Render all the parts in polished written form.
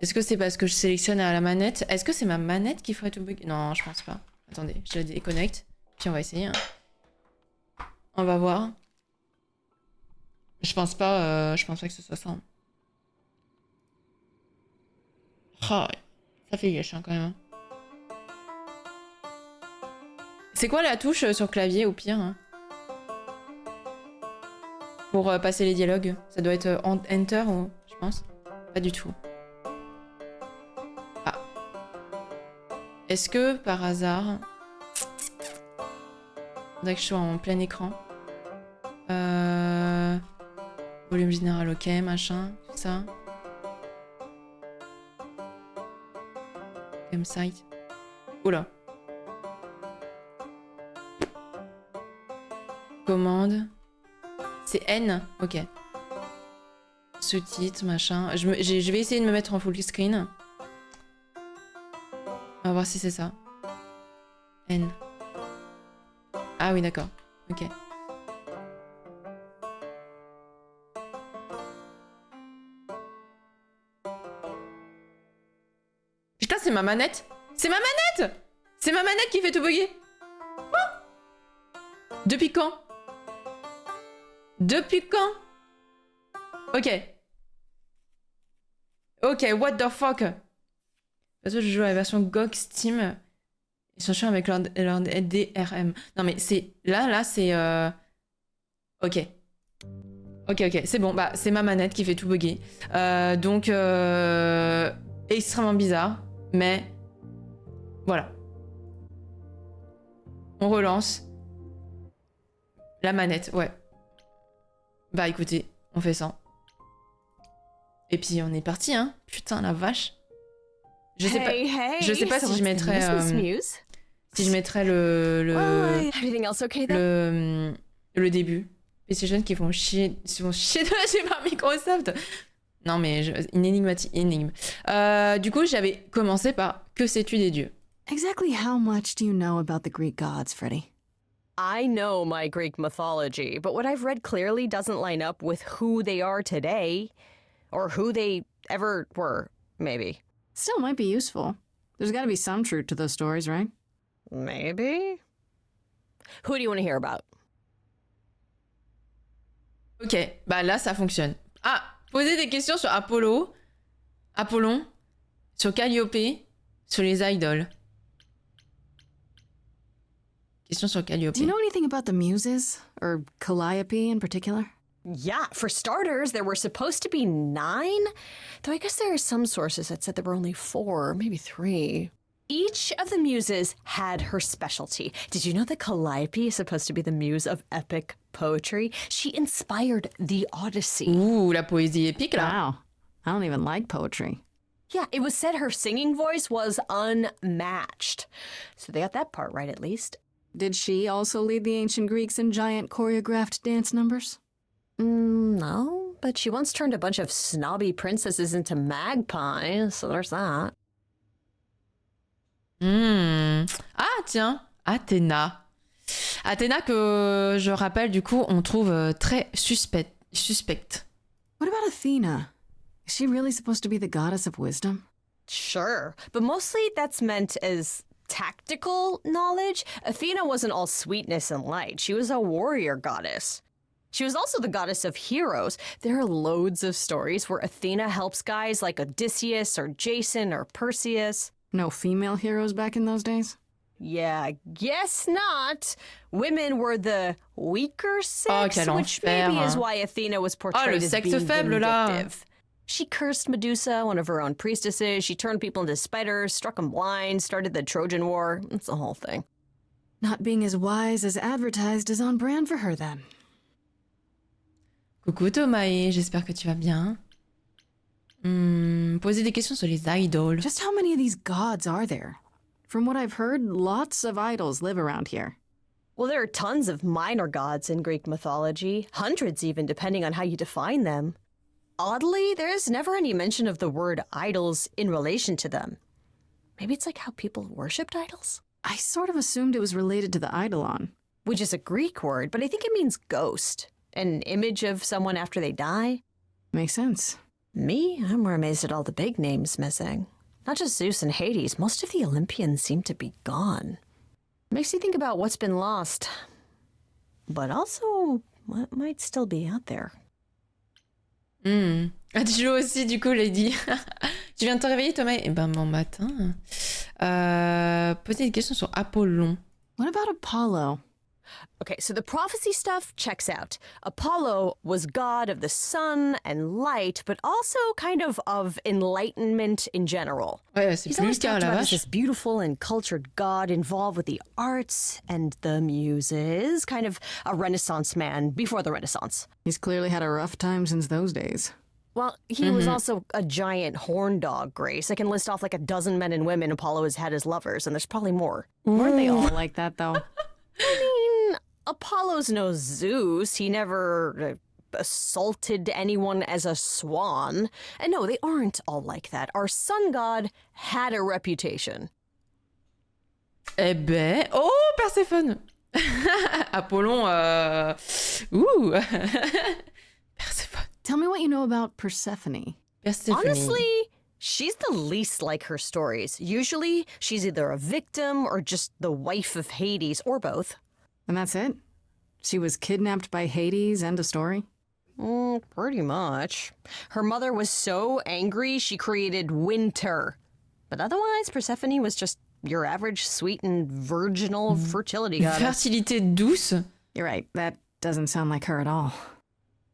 Est-ce que c'est parce que je sélectionne à la manette? Est-ce que c'est ma manette qui ferait tout bugger? Non, je pense pas. Attendez, je la déconnecte. Puis on va essayer. Hein. On va voir. Je pense pas que ce soit ça. Hein. Oh, ça fait gâche hein, quand même. C'est quoi la touche sur clavier au pire hein, pour passer les dialogues? Ça doit être Enter ou je pense. Pas du tout. Ah. Est-ce que par hasard... Faudrait que je sois en plein écran. Volume général, ok, machin, tout ça. Game site. Oula. Commande. C'est N, ok. Sous-titres, machin. Je vais essayer de me mettre en full screen. On va voir si c'est ça. N. Ah oui, d'accord. Ok. Putain, c'est ma manette. C'est ma manette. C'est ma manette qui fait tout bugger. Oh. Depuis quand? Depuis quand? Ok. Ok, what the fuck? Parce que je joue à la version GOG Steam. Ils sont chiants avec leur DRM. Non mais c'est... Là, c'est... Ok. Ok, c'est bon. Bah, c'est ma manette qui fait tout bugger. Donc, extrêmement bizarre. Mais... Voilà. On relance. La manette, ouais. Bah écoutez, on fait ça. Et puis on est parti, hein. Putain, la vache. Je sais pas si je mettrais... si je mettrais le début. Et ces jeunes qui vont chier dessus par Microsoft. Non mais une énigme. Du coup, j'avais commencé par que sais-tu des dieux? Exactly how much do you know about the Greek gods, Freddie? I know my Greek mythology, but what I've read clearly doesn't line up with who they are today, or who they ever were, maybe. Still might be useful. There's gotta be some truth to those stories, right? Maybe. Who do you want to hear about? Ok, bah là ça fonctionne. Ah, poser des questions sur Apollon, sur Calliope, sur les idoles. Question sur Calliope. Do you know anything about the muses? Or Calliope in particular? Yeah, for starters, there were supposed to be 9, though I guess there are some sources that said there were only 4, maybe 3. Each of the muses had her specialty. Did you know that Calliope is supposed to be the muse of epic poetry? She inspired the Odyssey. Ouh, la poésie épique là. Wow. I don't even like poetry. Yeah, it was said her singing voice was unmatched. So they got that part right at least. Did she also lead the ancient Greeks in giant choreographed dance numbers? No, but she once turned a bunch of snobby princesses into magpies, so there's that. Ah tiens, Athéna. Athéna que je rappelle du coup on trouve très suspecte. What about Athena? Is she really supposed to be the goddess of wisdom? Sure, but mostly that's meant as tactical knowledge. Athena wasn't all sweetness and light. She was a warrior goddess. She was also the goddess of heroes. There are loads of stories where Athena helps guys like Odysseus or Jason or Perseus. No female heroes back in those days? Yeah, guess not. Women were the weaker sex, which enfer, maybe is why Athena was portrayed as being faible, vindictive. She cursed Medusa, one of her own priestesses. She turned people into spiders, struck them blind, started the Trojan War. It's the whole thing. Not being as wise as advertised is on brand for her then. Coucou Thomas, j'espère que tu vas bien. Poser des questions sur les idoles. Just how many of these gods are there? From what I've heard, lots of idols live around here. Well, there are tons of minor gods in Greek mythology, hundreds even, depending on how you define them. Oddly, there's never any mention of the word idols in relation to them. Maybe it's like how people worshipped idols? I sort of assumed it was related to the eidolon. Which is a Greek word, but I think it means ghost. An image of someone after they die. Makes sense. Me? I'm more amazed at all the big names missing. Not just Zeus and Hades, most of the Olympians seem to be gone. Makes you think about what's been lost, but also what might still be out there. Ah, tu joues aussi, du coup, Lady. Tu viens de te réveiller, Thomas? Eh ben, bon matin. Poser des questions sur Apollon. What about Apollo? Okay, so the prophecy stuff checks out. Apollo was god of the sun and light, but also kind of enlightenment in general. Ouais, c'est He's plus le always cas, talked la about as vache. this beautiful and cultured god involved with the arts and the muses, kind of a Renaissance man before the Renaissance. He's clearly had a rough time since those days. Well, he was also a giant horn dog, Grace. I can list off like a dozen men and women Apollo has had as lovers, and there's probably more. Weren't they all like that, though? Apollo's no Zeus. He never assaulted anyone as a swan. And no, they aren't all like that. Our sun god had a reputation. Eh ben... Oh, Perséphone. Apollon, Ouh. Perséphone. Tell me what you know about Persephone. Perséphone. Honestly, she's the least like her stories. Usually, she's either a victim or just the wife of Hades, or both. And that's it? She was kidnapped by Hades, end of story? Pretty much. Her mother was so angry, she created winter. But otherwise, Persephone was just your average sweet and virginal fertility goddess. Fertilité douce. You're right, that doesn't sound like her at all.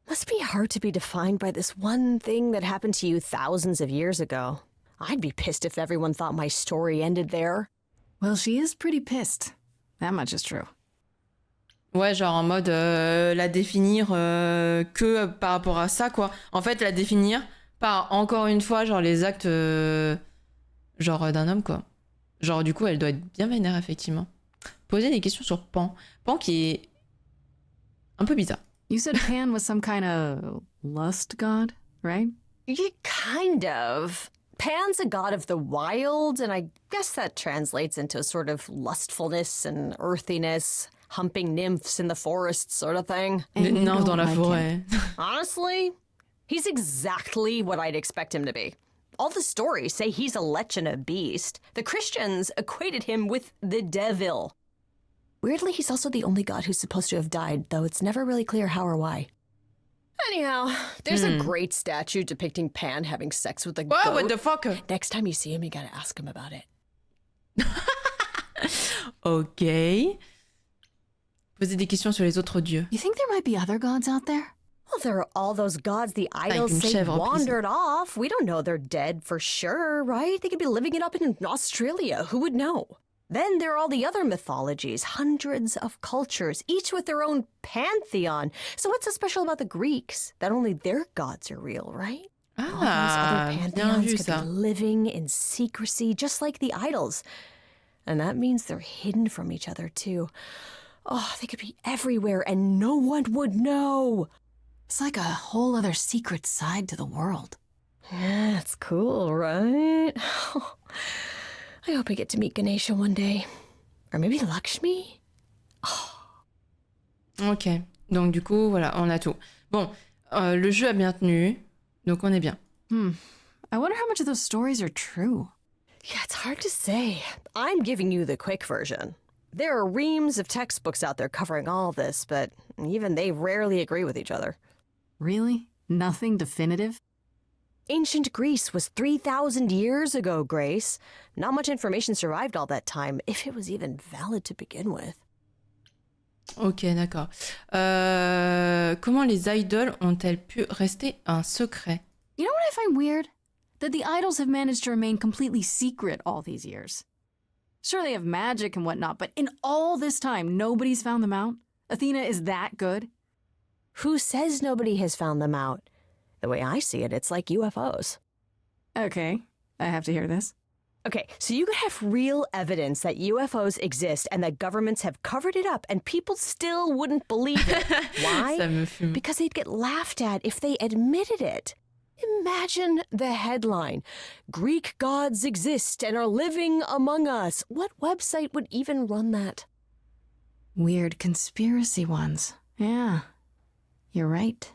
Must be hard to be defined by this one thing that happened to you thousands of years ago. I'd be pissed if everyone thought my story ended there. Well, she is pretty pissed. That much is true. Ouais, genre en mode la définir que par rapport à ça, quoi. En fait, la définir par, encore une fois, genre les actes genre d'un homme, quoi. Genre, du coup, elle doit être bien vénère, effectivement. Poser des questions sur Pan. Pan qui est un peu bizarre. You said Pan was some kind of lust god, right? Yeah, kind of. Pan's a god of the wild, and I guess that translates into a sort of lustfulness and earthiness, humping nymphs in the forest sort of thing. And you Non, don't dans la like forêt. Honestly, he's exactly what I'd expect him to be. All the stories say he's a lech and a beast. The Christians equated him with the devil. Weirdly, he's also the only god who's supposed to have died, though it's never really clear how or why. Anyhow, there's a great statue depicting Pan having sex with a What? goat. What the fuck? Next time you see him, you gotta ask him about it. Ok. Poser des questions sur les autres dieux. You think there might be other gods out there? Well, there are all those gods the idols une say chèvre, wandered off. We don't know they're dead for sure, right? They could be living it up in Australia. Who would know? Then there are all the other mythologies, hundreds of cultures, each with their own pantheon. So what's so special about the Greeks? That only their gods are real, right? All those Ah, other bien pantheons vu could ça. be living in secrecy, just like the idols. And that means they're hidden from each other, too. Oh, they could be everywhere and no one would know. It's like a whole other secret side to the world. Yeah, it's cool, right? I hope I get to meet Ganesha one day. Or maybe Lakshmi? Ok. Donc, du coup, voilà, on a tout. Bon, le jeu a bien tenu. Donc, on est bien. I wonder how much of those stories are true. Yeah, it's hard to say. I'm giving you the quick version. There are reams of textbooks out there covering all this, but even they rarely agree with each other. Really? Nothing definitive? Ancient Greece was 3,000 years ago, Grace. Not much information survived all that time, if it was even valid to begin with. Ok, d'accord. Comment les idoles ont-elles pu rester un secret? You know what I find weird? That the idols have managed to remain completely secret all these years. Sure, they have magic and whatnot, but in all this time, nobody's found them out? Athena is that good? Who says nobody has found them out? The way I see it, it's like UFOs. Okay, I have to hear this. Okay, so you could have real evidence that UFOs exist and that governments have covered it up and people still wouldn't believe it. Why? Ça me fume. Because they'd get laughed at if they admitted it. Imagine the headline, Greek gods exist and are living among us. What website would even run that? Weird conspiracy ones. Yeah, you're right.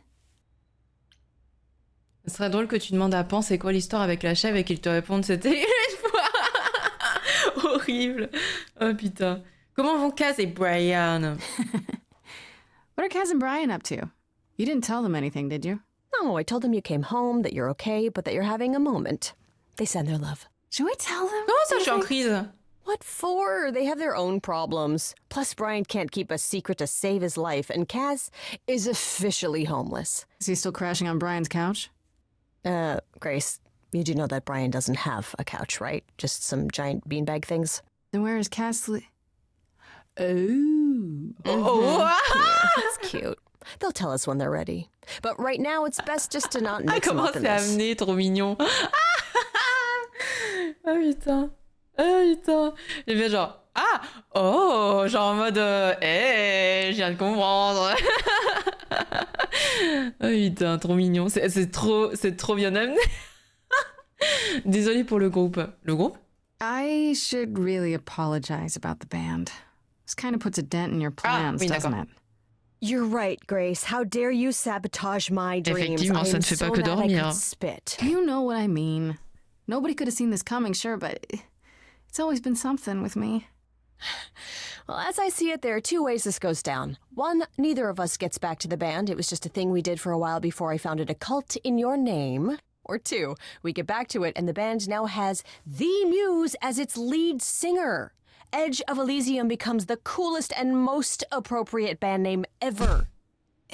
Ce serait drôle que tu demandes à Pan c'est quoi l'histoire avec la chèvre et qu'il te réponde c'était une fois. Horrible. Oh putain. Comment vont Kaz et Brian? What are Kaz and Brian up to? You didn't tell them anything, did you? No, I told them you came home, that you're okay, but that you're having a moment. They send their love. Should we tell them? Comment ça, je suis en crise? What for? They have their own problems. Plus, Brian can't keep a secret to save his life, and Kaz is officially homeless. Is he still crashing on Brian's couch? Grace, you do know that Brian doesn't have a couch, right? Just some giant beanbag things. Then where is Kaz Oh. Oh, That's cute. They'll tell us when they're ready. But right now, it's best just to not mix them comment up in c'est this. amené, trop mignon. Ah putain. Ah putain. Il fait genre, ah, oh, genre en mode, je viens de comprendre. Ah putain, trop mignon. C'est trop bien amené. Désolée pour le groupe. Le groupe? I should really apologize about the band. This kind of puts a dent in your plans, oui, doesn't d'accord. it? You're right, Grace. How dare you sabotage my dreams? Effectivement, ça ne fait pas que mad I dormir. could spit. You know what I mean. Nobody could have seen this coming, sure, but it's always been something with me. Well, as I see it, there are two ways this goes down. One, neither of us gets back to the band. It was just a thing we did for a while before I founded a cult in your name. Or two, we get back to it and the band now has the Muse as its lead singer. Edge of Elysium becomes the coolest and most appropriate band name ever.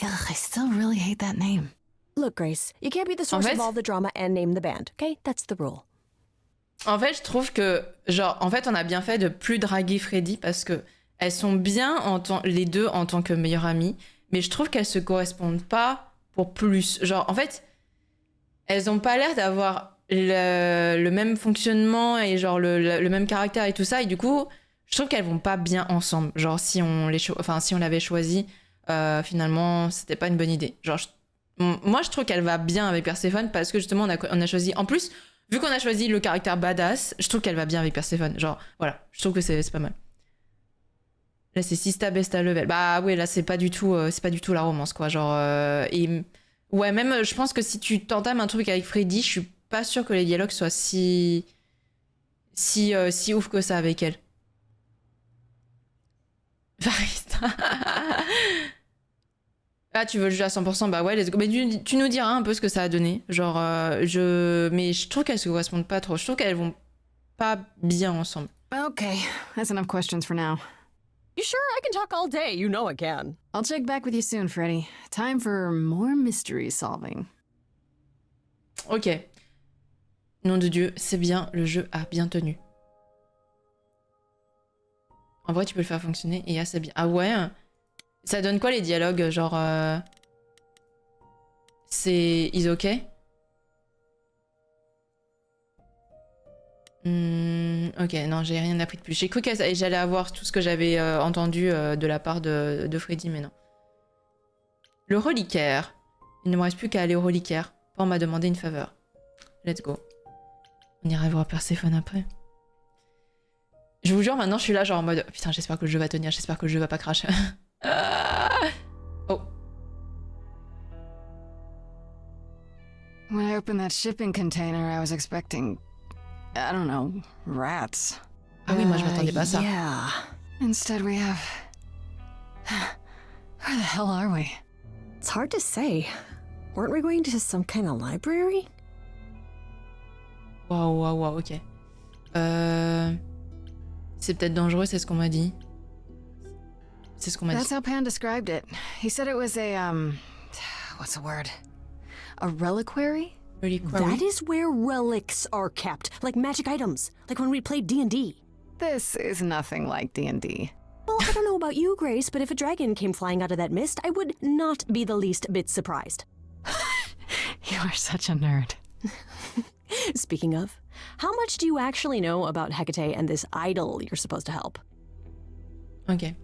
Ugh, I still really hate that name. Look, Grace, you can't be the source En fait- of all the drama and name the band, okay? That's the rule. En fait, je trouve que, genre, en fait, on a bien fait de plus draguer Freddy parce que elles sont bien les deux en tant que meilleures amies, mais je trouve qu'elles se correspondent pas pour plus. Genre, en fait, elles ont pas l'air d'avoir le même fonctionnement et genre le même caractère et tout ça, et du coup, je trouve qu'elles vont pas bien ensemble. Genre, si on l'avait choisi, finalement, c'était pas une bonne idée. Genre, moi, je trouve qu'elle va bien avec Perséphone parce que justement, on a choisi. En plus, vu qu'on a choisi le caractère badass, je trouve qu'elle va bien avec Perséphone. Genre, voilà, je trouve que c'est pas mal. Là, c'est Sista Besta Level. Bah ouais, là, c'est pas du tout la romance, quoi. Genre, et ouais, même, je pense que si tu t'entames un truc avec Freddy, je suis pas sûre que les dialogues soient si ouf que ça avec elle. Barista. Ah, tu veux le jeu à 100%? Bah ouais, let's go. Mais tu nous diras un peu ce que ça a donné. Genre, mais je trouve qu'elles se correspondent pas trop. Je trouve qu'elles vont pas bien ensemble. Okay, that's enough questions for now. You sure? I can talk all day. You know I can. I'll check back with you soon, Freddy. Time for more mystery solving. Ok. Nom de Dieu, c'est bien, le jeu a bien tenu. En vrai, tu peux le faire fonctionner et assez bien. Ah ouais? Ça donne quoi les dialogues? Genre... C'est... Is ok? Ok, non, j'ai rien appris de plus. J'ai cru que j'allais avoir tout ce que j'avais entendu de la part de Freddy, mais non. Le reliquaire. Il ne me reste plus qu'à aller au reliquaire. Pan m'a demandé une faveur. Let's go. On ira voir Perséphone après. Je vous jure, maintenant, je suis là genre en mode... Putain, j'espère que le jeu va tenir, j'espère que le jeu va pas crash. Oh. When I opened that shipping container, I was expecting, I don't know, rats. Ah oui, moi je m'attendais pas à ça. Yeah. Instead, we have. Where the hell are we? It's hard to say. Weren't we going to some kind of library? Waouh, ok. C'est peut-être dangereux, c'est ce qu'on m'a dit. C'est ce qu'on m'a dit. That's how Pan described it. He said it was a, what's the word? A reliquary? That is where relics are kept, like magic items, like when we played D&D. This is nothing like D&D. Well, I don't know about you, Grace, but if a dragon came flying out of that mist, I would not be the least bit surprised. You are such a nerd. Speaking of, how much do you actually know about Hecate and this idol you're supposed to help? Ok.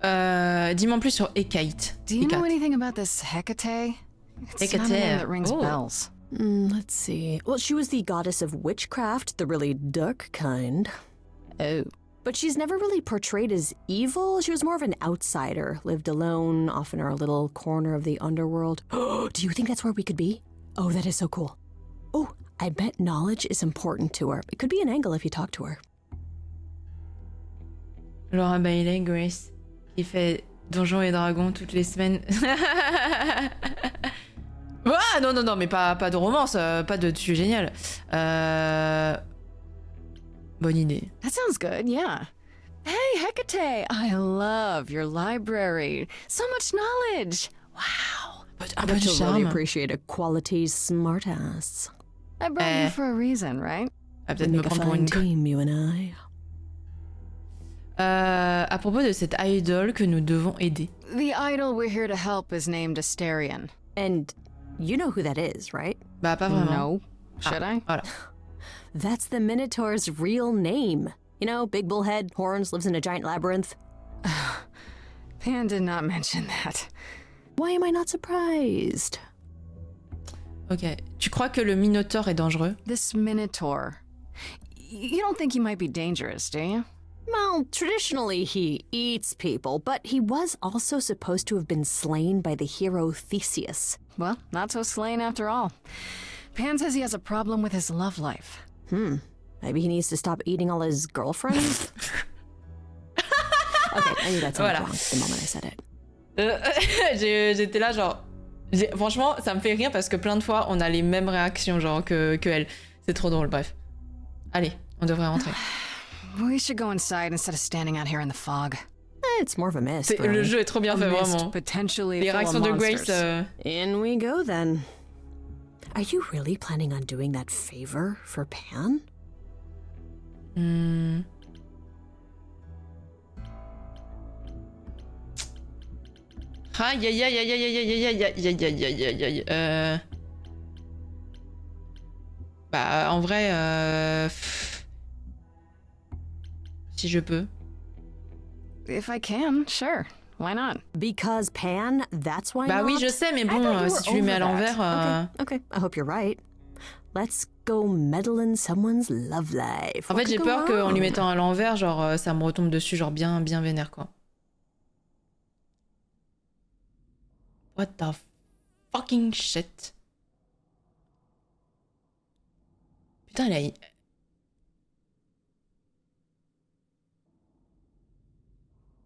Dis-moi en plus sur Hecate. Do you know anything about this Hecate? It's not a name that rings bells. Let's see. Well, she was the goddess of witchcraft, the really dark kind. Oh. But she's never really portrayed as evil. She was more of an outsider, lived alone, off in her little corner of the underworld. Do you think that's where we could be? Oh, that is so cool. Oh, I bet knowledge is important to her. It could be an angle if you talk to her. Laura Bailey, Grace, qui fait Donjons et Dragons toutes les semaines. Ah non, non, non, mais pas de romance, pas de dessus génial. Bonne idée. That sounds good, yeah. Hey, Hecate, I love your library. So much knowledge. Wow. Un peu de She'll really charme. appreciate a quality smartass. I brought you for a reason, right? Ah, peut-être We me make a prendre pour fine une... team, you and I. À propos de cette idole que nous devons aider. The idol we're here to help is named Asterion. And you know who that is, right? Bah, pas vraiment. No. Should I? Voilà. That's the Minotaur's real name. You know, big bullhead, horns, lives in a giant labyrinth. Pan did not mention that. Why am I not surprised? Ok. Tu crois que le Minotaure est dangereux? This Minotaur. You don't think he might be dangerous, do you? Well, traditionally he eats people, but he was also supposed to have been slain by the hero Theseus. Well, not so slain after all. Pan says he has a problem with his love life. Maybe he needs to stop eating all his girlfriends? Okay, I knew that sounded Voilà. wrong the moment I said it. J'étais là genre... Franchement, ça me fait rire parce que plein de fois, on a les mêmes réactions genre que elle. C'est trop drôle, bref. Allez, on devrait rentrer. We should go inside instead of standing out here in the fog. It's more of a mist, Le really. jeu est trop bien A fait, mist vraiment. potentially Les full of réactions de Grace... monsters. In we go, then. Are you really planning on doing that favor for Pan? Aïe aïe aïe aïe aïe aïe aïe aïe aïe aïe aïe aïe aïe aïe Bah en vrai si je peux. If I can, sure. Why not? Because Pan, that's why Bah not? oui je sais mais I bon thought you si were tu lui mets à over l'envers that. Okay, I hope you're right. Let's go meddle in someone's love life. En What fait j'ai could go peur qu'en lui wrong? mettant à l'envers genre ça me retombe dessus genre bien vénère quoi. What the fucking shit. Putain elle a...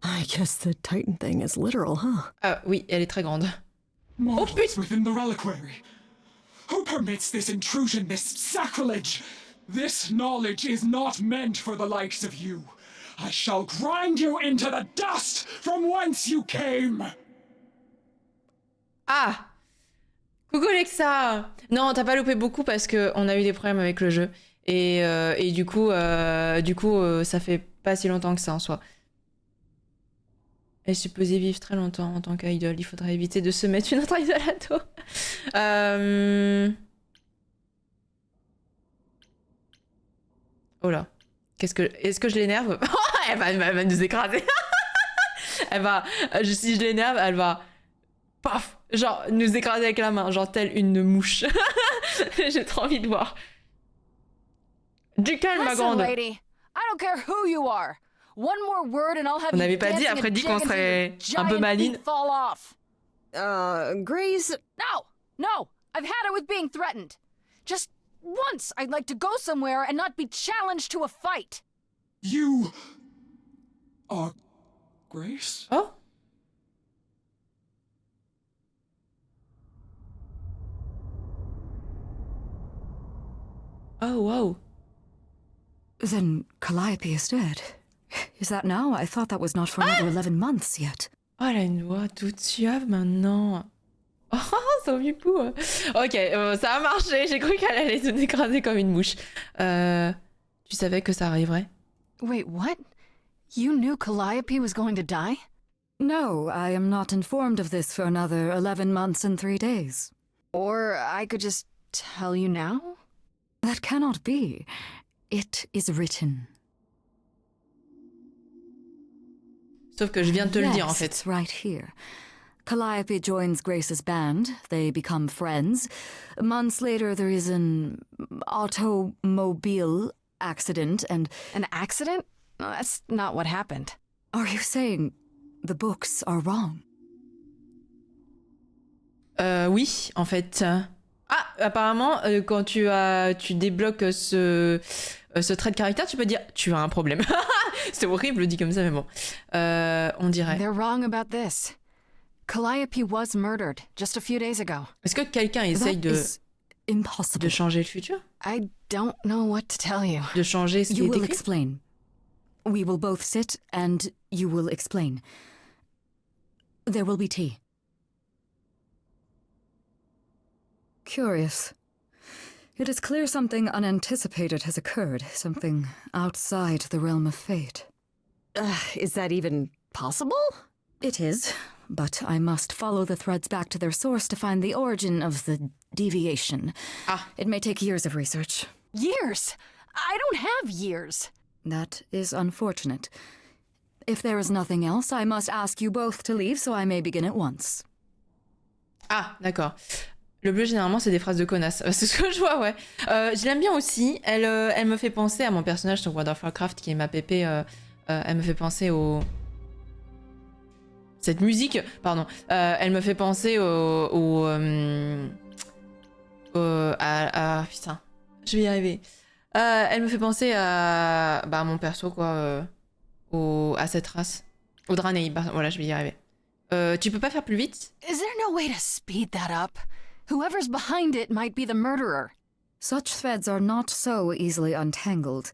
I guess the Titan thing is literal, huh? Ah oui elle est très grande. Mortals within the reliquary. Who permits this intrusion, this sacrilege? This knowledge is not meant for the likes of you. I shall grind you into the dust from whence you came. Ah! Coucou Alexa! Non, t'as pas loupé beaucoup parce que on a eu des problèmes avec le jeu. Et du coup, ça fait pas si longtemps que ça en soi. Elle est supposée vivre très longtemps en tant qu'idole. Il faudrait éviter de se mettre une autre idole à dos. Oh là. Est-ce que je l'énerve? Elle va nous écraser. Si je l'énerve, elle va... Paf! Genre, nous écraser avec la main, genre telle une mouche. J'ai trop envie de voir. Du calme, ma Listen, grande. lady. I don't care who you are. One more word and I'll have On you n'avait pas dit, dancing après a dit jig qu'on until serait your un peu giant maligne. feet fall off. Grace... No. I've had it with being threatened. Just once I'd like to go somewhere and not be challenged to a fight. You are Grace? Oh? Oh, wow. Then Calliope is dead. Is that now? I thought that was not for another 11 months yet. Oh, elle a une voix toute suave maintenant. Oh, son pipou. Ok, ça a marché. J'ai cru qu'elle allait nous écraser comme une mouche. Tu savais que ça arriverait? Wait, what? You knew Calliope was going to die? No, I am not informed of this for another 11 months and 3 days. Or I could just tell you now? That cannot be. It is written. Sauf que je viens de te le dire, en Yes, fait. it's right here. Calliope joins Grace's band. They become friends. Months later, there is an automobile accident and... An accident? No, that's not what happened. Are you saying the books are wrong? Oui, en fait. Ah, Ah, apparemment, quand tu débloques ce trait de caractère, tu peux dire tu as un problème. C'est horrible dit comme ça, mais bon. On dirait. They're wrong about this. Calliope was murdered just a few days ago. Est-ce que quelqu'un essaye That is impossible. de changer le futur? I don't know what to tell you. De changer ce qui You est will écrit? explain. We will both sit and you will explain. There will be tea. Curious. It is clear something unanticipated has occurred, something outside the realm of fate. Is that even possible? It is, but I must follow the threads back to their source to find the origin of the deviation. Ah. It may take years of research. Years? I don't have years. That is unfortunate. If there is nothing else, I must ask you both to leave so I may begin at once. Ah, d'accord. Le bleu, généralement, c'est des phrases de connasse. C'est ce que je vois, ouais. Je l'aime bien aussi. Elle me fait penser à mon personnage sur World of Warcraft, qui est ma pépé. Elle me fait penser au... Cette musique, pardon. Elle me fait penser putain, je vais y arriver. Elle me fait penser à mon perso, quoi. À cette race. Au Draenei. Voilà, je vais y arriver. Tu peux pas faire plus vite? Is there no way to speed that up? Whoever's behind it might be the murderer. Such threads are not so easily untangled.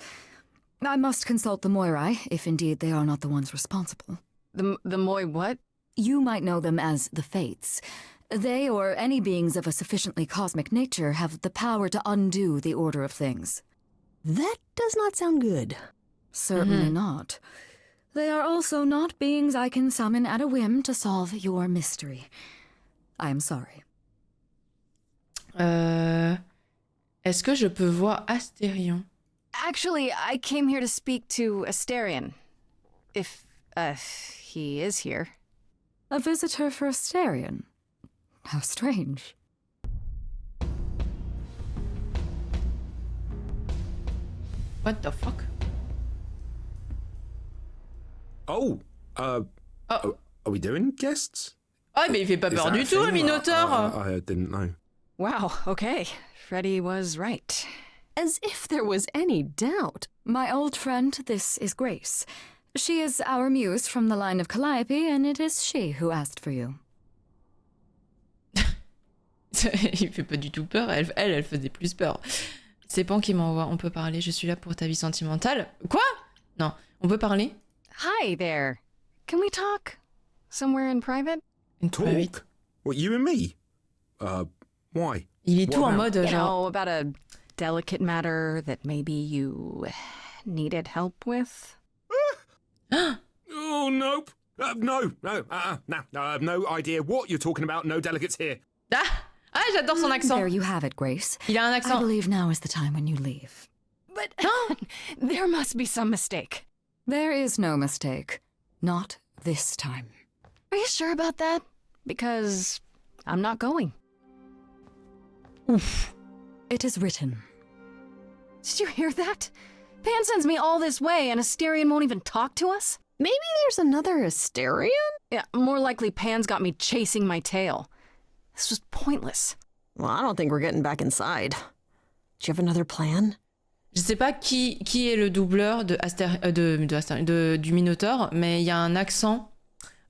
I must consult the Moirai, if indeed they are not the ones responsible. The Moi what? You might know them as the Fates. They, or any beings of a sufficiently cosmic nature, have the power to undo the order of things. That does not sound good. Certainly not. They are also not beings I can summon at a whim to solve your mystery. I am sorry. Est-ce que je peux voir Astérion? Actually, I came here to speak to Asterion. If, he is here. A visitor for Asterion? How strange. What the fuck? Oh, are we doing guests? Ah, mais il fait pas Is peur that du a tout, le thing? Minotaure! I didn't know. Wow, okay. Freddy was right. As if there was any doubt. My old friend, this is Grace. She is our muse from the line of Calliope, and it is she who asked for you. Il fait pas du tout peur, elle faisait plus peur. C'est Pan qui m'envoie, on peut parler, je suis là pour ta vie sentimentale. Quoi? Non, on peut parler? Hi there. Can we talk? Somewhere in private? Talk? What, you and me? Why? Il est tout en What mode You genre... know, about a delicate matter that maybe you needed help with? Oh, nope. No, I have no idea what you're talking about. No delegates here. Ah, j'adore son accent. There you have it, Grace. Il a un I accent. believe now is the time when you leave. But there must be some mistake. There is no mistake. Not this time. Are you sure about that? Because I'm not going. Ouf. It is written. Did you hear that? Pan sends me all this way and Asterion won't even talk to us? Maybe there's another Asterion? Yeah, more likely Pan's got me chasing my tail. This was pointless. Well, I don't think we're getting back inside. Do you have another plan? Je sais pas qui est le doubleur du Minotaure, mais il y a un accent,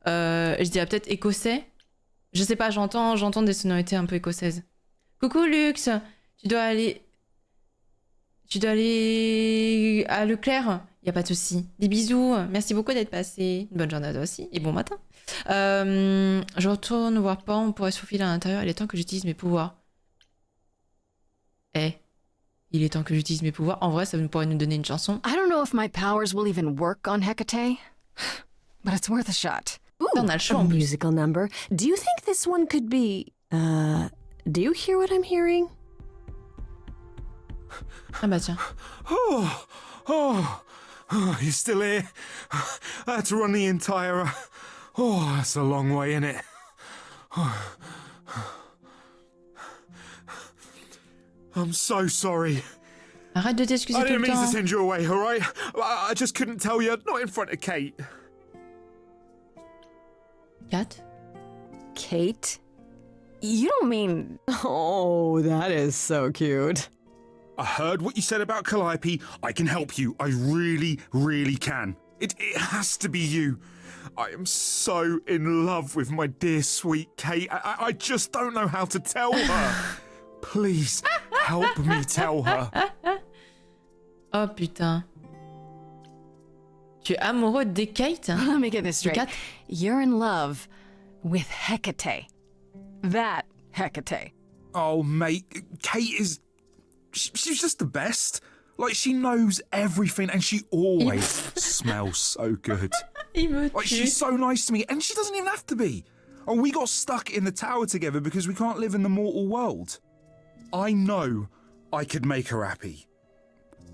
je dirais peut-être écossais. Je sais pas, j'entends des sonorités un peu écossaises. Coucou Lux, tu dois aller à Leclerc. Y a pas de souci. Des bisous. Merci beaucoup d'être passé. Une bonne journée à toi aussi. Et bon matin. Je retourne voir Pan. On pourrait se faufiler à l'intérieur. Il est temps que j'utilise mes pouvoirs. Il est temps que j'utilise mes pouvoirs. En vrai, ça pourrait nous donner une chanson. I don't know if my powers will even work on Hecate, but it's worth a shot. On a le choix A en plus. musical number. Do you think this one could be... do you hear what I'm hearing? Ah bah tiens. Oh, you're still here? I had to run the entire... Oh, that's a long way, isn't it? I'm so sorry. Arrête de t'excuser I tout didn't le mean to temps. send you away, all right? I just couldn't tell you, not in front of Kate. Kat? Kate? You don't mean... Oh, that is so cute. I heard what you said about Calliope. I can help you. I really, really can. It has to be you. I am so in love with my dear sweet Kate. I just don't know how to tell her. Please, help me tell her. Oh putain. Tu es amoureux de Kate? Let me get this straight. Kat? You're in love with Hecate. That Hecate. Oh, mate, Kate is... She's just the best. Like, she knows everything and she always smells so good. Il me Like, tue. she's so nice to me and she doesn't even have to be. Oh, we got stuck in the tower together because we can't live in the mortal world. I know I could make her happy.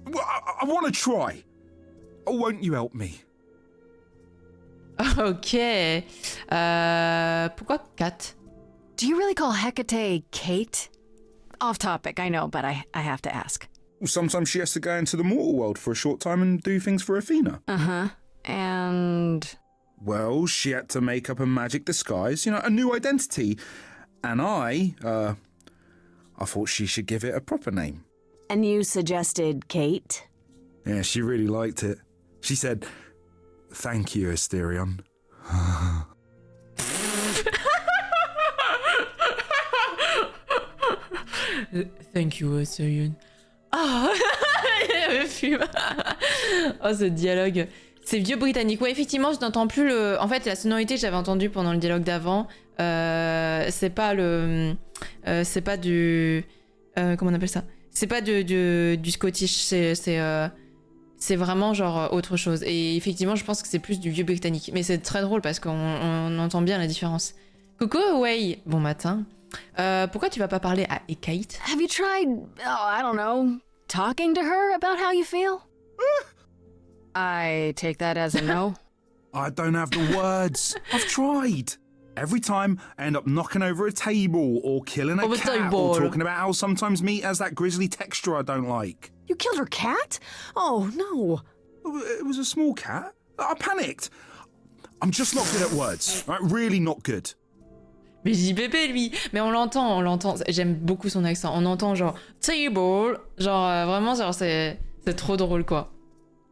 Well, I want to try. Oh, won't you help me? Ok. Pourquoi Kat? Do you really call Hecate Kate? Off topic, I know, but I have to ask. Well, sometimes she has to go into the mortal world for a short time and do things for Athena. Uh-huh. And... Well, she had to make up a magic disguise, you know, a new identity. And I thought she should give it a proper name. And you suggested Kate? Yeah, she really liked it. She said, "Thank you, Asterion." Thank you, Soyun. Ah, il me fume. Oh, ce dialogue. C'est vieux britannique. Ouais, effectivement, je n'entends plus le... En fait, la sonorité que j'avais entendue pendant le dialogue d'avant, c'est pas le... c'est pas du... comment on appelle ça? C'est pas du Scottish, c'est vraiment genre autre chose. Et effectivement, je pense que c'est plus du vieux britannique. Mais c'est très drôle parce qu'on entend bien la différence. Coucou, Wei. Bon matin. Pourquoi tu vas pas parler à Kate? have you tried, I don't know, talking to her about how you feel? I take that as a no. I don't have the words. I've tried. Every time, I end up knocking over a table or killing a Over cat table. or talking about how sometimes meat has that grisly texture I don't like. You killed her cat? Oh, no. It was a small cat. I panicked. I'm just not good at words. Right? Really not good. Mais JPP lui. Mais on l'entend. J'aime beaucoup son accent. On entend genre table, genre vraiment genre c'est trop drôle quoi.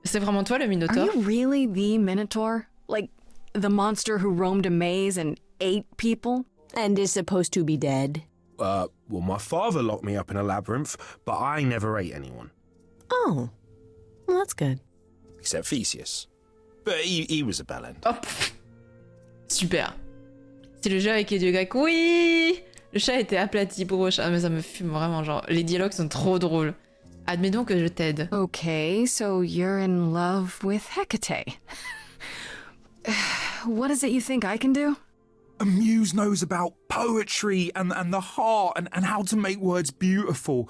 C'est vraiment toi le Are Minotaur? you really the Minotaur? Like, the monster who roamed a maze and ate people? And is supposed to be dead? Well, my father locked me up in a labyrinth, but I never ate anyone. Oh. Well, that's good. Except Theseus. But he was a bellend. Oh, super. C'est le jeu avec les dieux grecs. Oui. Le chat était aplati pour chat. Mais ça me fume vraiment genre. Les dialogues sont trop drôles. Admettons que je t'aide. Okay, so you're in love with Hecate. What is it you think I can do? A muse knows about poetry and the heart and how to make words beautiful.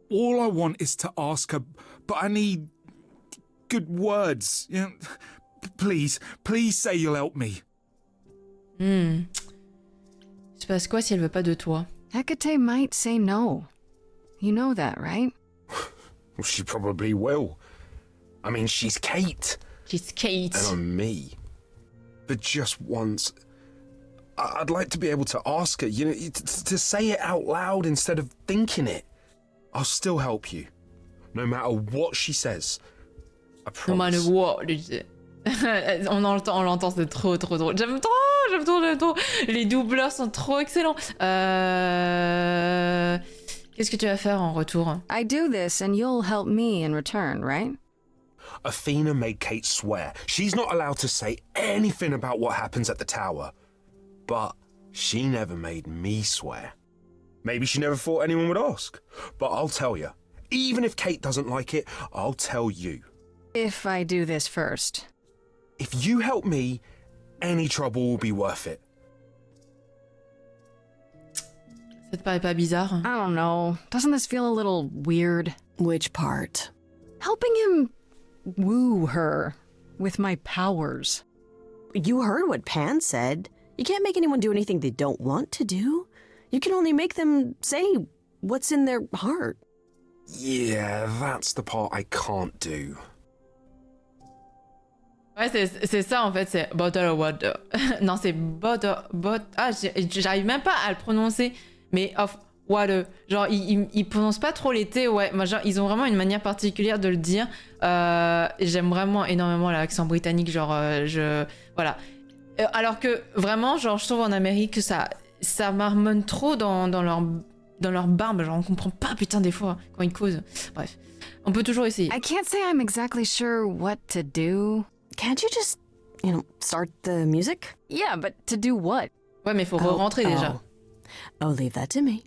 All I want is to ask her, but I need good words. You know, please say you'll help me. Il se passe quoi si elle veut pas de toi? Hecate might say no. You know that, right? Well, she probably will. I mean, she's Kate. She's Kate. And I'm me. But just once, I'd like to be able to ask her, you know, to say it out loud instead of thinking it. I'll still help you, no matter what she says. I No matter promise. what, lui disait. on l'entend, c'est trop drôle. J'aime trop. Les doubleurs sont trop excellents. Qu'est-ce que tu vas faire en retour? I do this and you'll help me in return, right? Athena made Kate swear she's not allowed to say anything about what happens at the tower. But she never made me swear. Maybe she never thought anyone would ask. But I'll tell you, even if Kate doesn't like it, I'll tell you. If I do this first. If you help me, any trouble will be worth it. Ça te paraît pas bizarre? I don't know. Doesn't this feel a little weird? Which part? Helping him woo her with my powers. You heard what Pan said. You can't make anyone do anything they don't want to do. You can only make them say what's in their heart. Yeah, that's the part I can't do. Ouais, c'est ça en fait, c'est bottle of water. Non, c'est ah, j'arrive même pas à le prononcer, mais of water. Genre, ils prononcent pas trop les T, ouais. Moi, genre, ils ont vraiment une manière particulière de le dire. J'aime vraiment énormément l'accent britannique, genre, voilà. Alors que vraiment, genre, je trouve en Amérique que ça marmonne trop dans leur barbe. Genre, on comprend pas, putain, des fois, quand ils causent. Bref, on peut toujours essayer. I can't say I'm exactly sure what to do. Can't you just, start the music? Yeah, but to do what? Ouais, mais faut re-rentrer déjà. Oh, leave that to me.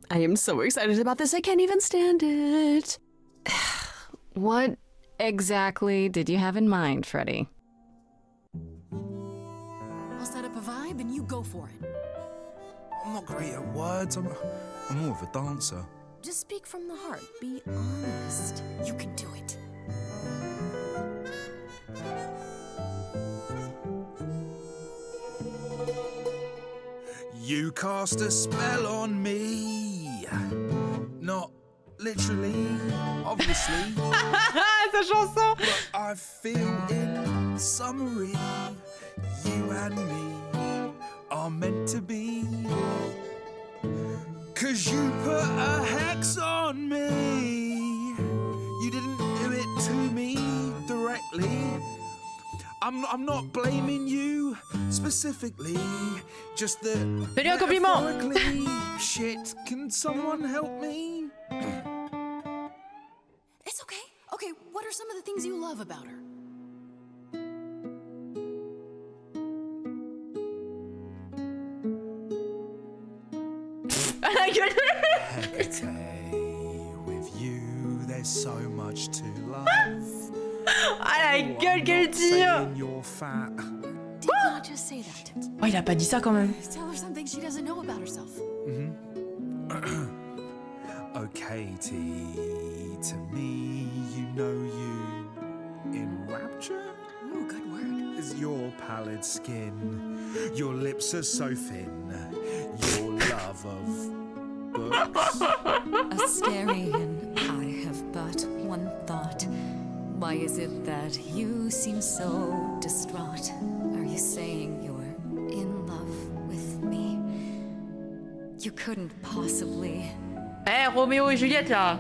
I am so excited about this, I can't even stand it. What exactly did you have in mind, Freddie? I'll set up a vibe and you go for it. I'm not great at words. I'm more of a dancer. Just speak from the heart. Be honest. You can do it. You cast a spell on me. Not literally, obviously. Sa chanson. But I feel in summary, you and me are meant to be. 'Cause you put a hex on me. You didn't do it to me directly. I'm not blaming you specifically, just that Fais-lui un compliment. metaphorically, shit, can someone help me? It's okay. Okay, what are some of the things you love about her? Hecate, with you, there's so much to love. Ah la gueule qu'elle tire. Saying you're fat. Did not just say that. Oh, il a pas dit ça quand même. Tell her something she doesn't know about herself. Oh, Katie, to me, you in rapture? Ooh, good word. Is your pallid skin, your lips are so thin, your love of books. Asterian, I have but one thought. Why is it that you seem so distraught? Are you saying you're in love with me? You couldn't possibly. Eh, Roméo et Juliette là.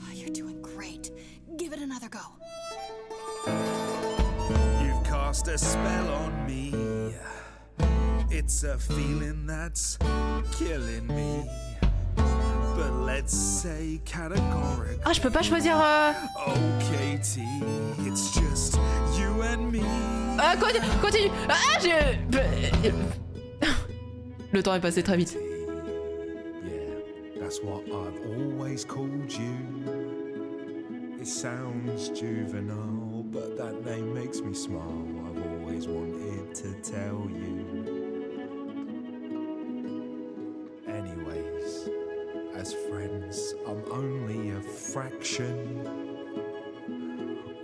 Oh, you're doing great. Give it another go. You've cast a spell on me. It's a feeling that's killing me. But let's say categoric. Ah, je peux pas choisir. Oh, Katie, it's just you and me. Continue. Ah, Le temps est passé très vite. Yeah, that's what I've always called you. It sounds juvenile, but that name makes me smile. I've always wanted to tell you. Anyways, as friends, I'm only a fraction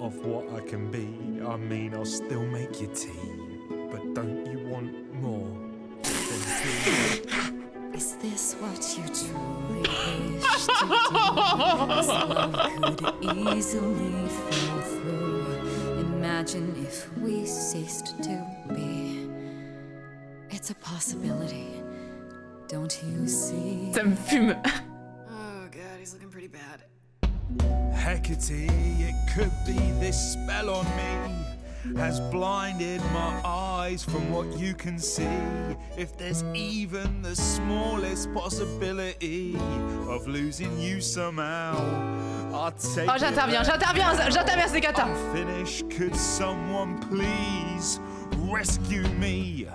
of what I can be. I mean, I'll still make you tea, but don't you want more than tea? Is this what you truly wish to do? This love could easily fall through. Imagine if we ceased to be. It's a possibility. Don't you see? Ça me fume. Oh god, he's looking pretty bad. Hecate, it could be this spell on me has blinded my eyes from what you can see. If there's even the smallest possibility of losing you somehow, I'll take Oh, j'interviens, c'est Kata. I'm finished. Could someone please rescue me?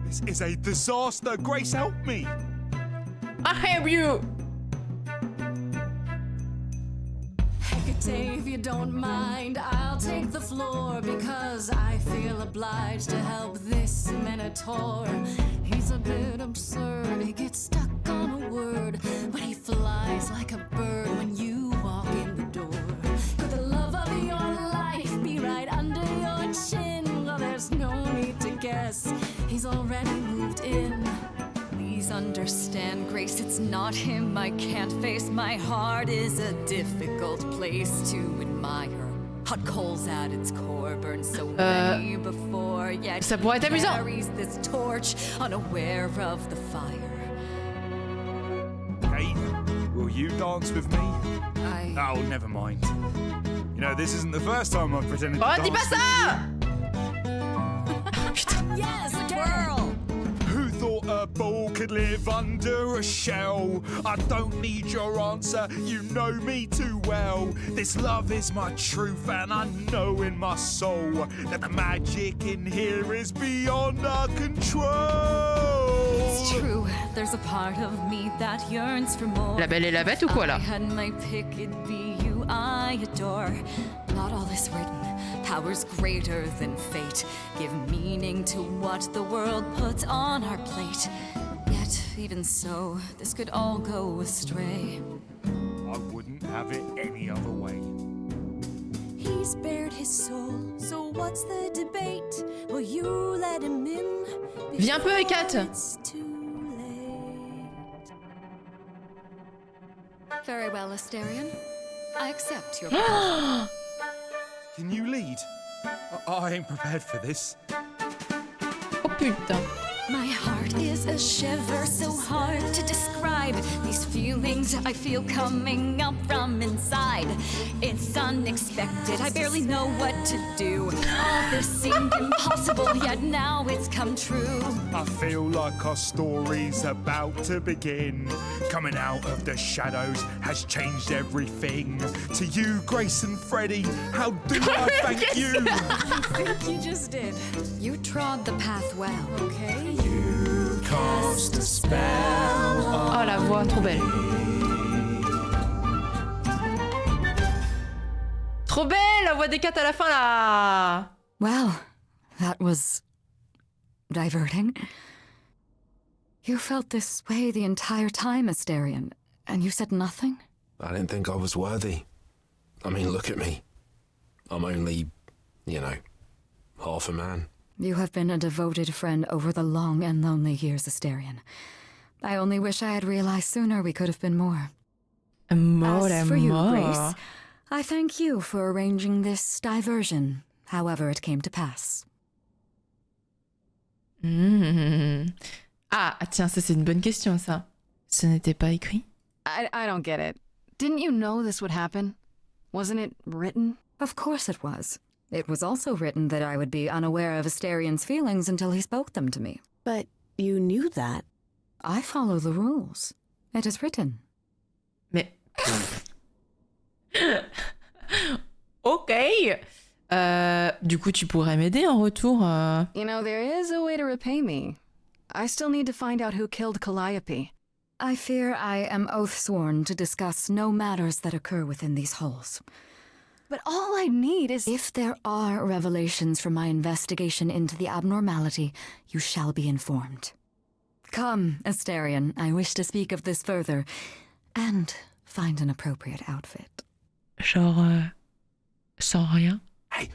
This is a disaster. Grace, help me. I help you. Hecate, if you don't mind, I'll take the floor because I feel obliged to help this minotaur. He's a bit absurd, he gets stuck on a word, but he flies like a bird when you walk in the door. Could the love of your life be right under your chin? Well, there's no need to guess, he's already moved in. Please understand, Grace, it's not him I can't face. My heart is a difficult place to admire. Hot coals at its core burned so many before, yet ça pourrait être amusant. carries this torch, unaware of the fire. Kate, will you dance with me? I Oh, never mind. You know, this isn't the first time I've pretended Oh, to dis dance. pas ça! Putain. yes, twirl. Who thought a ball could live under a shell? I don't need your answer, you know me too well. This love is my truth, and I know in my soul that the magic in here is beyond our control. It's true, there's a part of me that yearns for more. La Belle et la Bête ou quoi I là? had my pick, it'd be you I adore. Not all is written, powers greater than fate give meaning to what the world puts on our plate. Yet, even so, this could all go astray. I wouldn't have it any other way. He's bared his soul, so what's the debate? Will you let him in? Viens un peu avec Kat. It's too late. Very well, Asterion. I accept your proposal. Can you lead? I ain't prepared for this. Oh putain. My heart is a shiver so hard to describe. These feelings I feel coming up from inside. It's unexpected, I barely know what to do. All this seemed impossible, yet now it's come true. I feel like our story's about to begin. Coming out of the shadows has changed everything. To you, Grace and Freddie, how do I thank you? I think you just did. You trod the path well. Okay. You cast a spell. Oh la voix, trop belle. Trop belle la voix des 4 à la fin là. Well, that was diverting. You felt this way the entire time, Asterion, and you said nothing? I didn't think I was worthy. I mean, look at me. I'm only, you know, half a man. You have been a devoted friend over the long and lonely years, Asterion. I only wish I had realized sooner we could have been more. Mort As à for you, mort. Grace, I thank you for arranging this diversion, however it came to pass. Ah, tiens, ça c'est une bonne question ça. Ce n'était pas écrit? I don't get it. Didn't you know this would happen? Wasn't it written? Of course it was. It was also written that I would be unaware of Asterion's feelings until he spoke them to me. But you knew that. I follow the rules. It is written. Mais... Ok. Du coup, tu pourrais m'aider en retour. You know, there is a way to repay me. I still need to find out who killed Calliope. I fear I am oath-sworn to discuss no matters that occur within these halls. But all I need is... If there are revelations from my investigation into the abnormality, you shall be informed. Come, Asterion, I wish to speak of this further, and find an appropriate outfit. Genre... sans rien? Hey,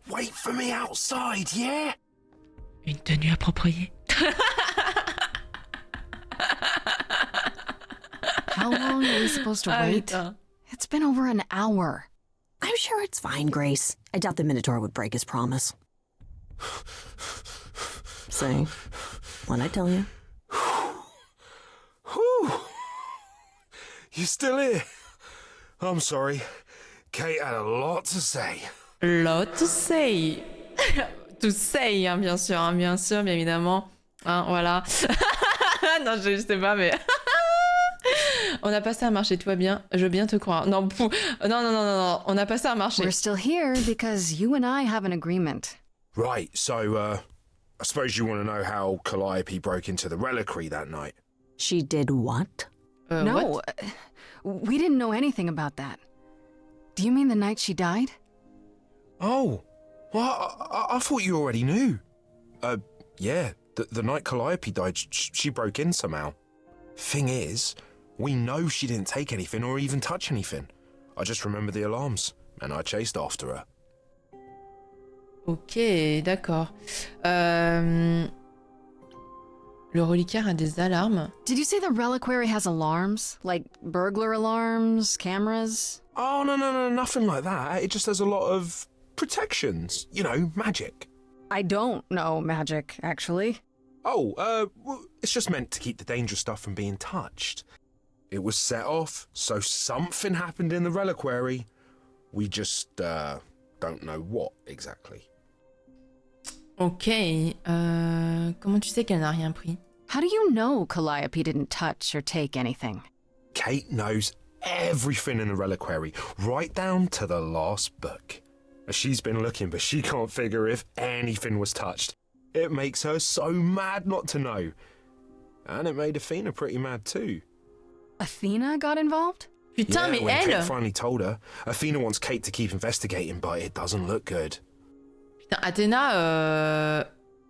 wait for me outside, yeah? Une tenue appropriée? How long are we supposed to wait? putain. It's been over an hour. I'm sure it's fine, Grace. I doubt the Minotaur would break his promise. See? What'd I tell you? Whew. You still here? I'm sorry. Kate had a lot to say. Lot to say. To say, hein, bien sûr, bien évidemment. Hein, voilà. Non, je sais pas, mais... On a passé un marché, tout va bien. Je veux bien te croire. Non, non. On a passé un marché. We're still here because you and I have an agreement. Right, so, I suppose you want to know how Calliope broke into the reliquary that night. She did what? No, What? We didn't know anything about that. Do you mean the night she died? Oh, well, I thought you already knew. Yeah, the night Calliope died, she broke in somehow. Thing is, we know she didn't take anything or even touch anything. I just remember the alarms, and I chased after her. Ok, d'accord. Le reliquaire a des alarmes. Did you say the reliquary has alarms? Like burglar alarms, cameras? Oh, no, nothing like that. It just has a lot of protections. You know, magic. I don't know magic, actually. Oh, well, it's just meant to keep the dangerous stuff from being touched. It was set off, so something happened in the reliquary. We just, don't know what exactly. Ok. Comment tu sais qu'elle n'a rien pris? How do you know Calliope didn't touch or take anything? Kate knows everything in the reliquary, right down to the last book. She's been looking, but she can't figure if anything was touched. It makes her so mad not to know. And it made Athena pretty mad too. Athena got involved? Putain, Yeah, mais when Kate elle! finally told her, Athena wants Kate to keep investigating, but it doesn't look good. Putain, Athéna,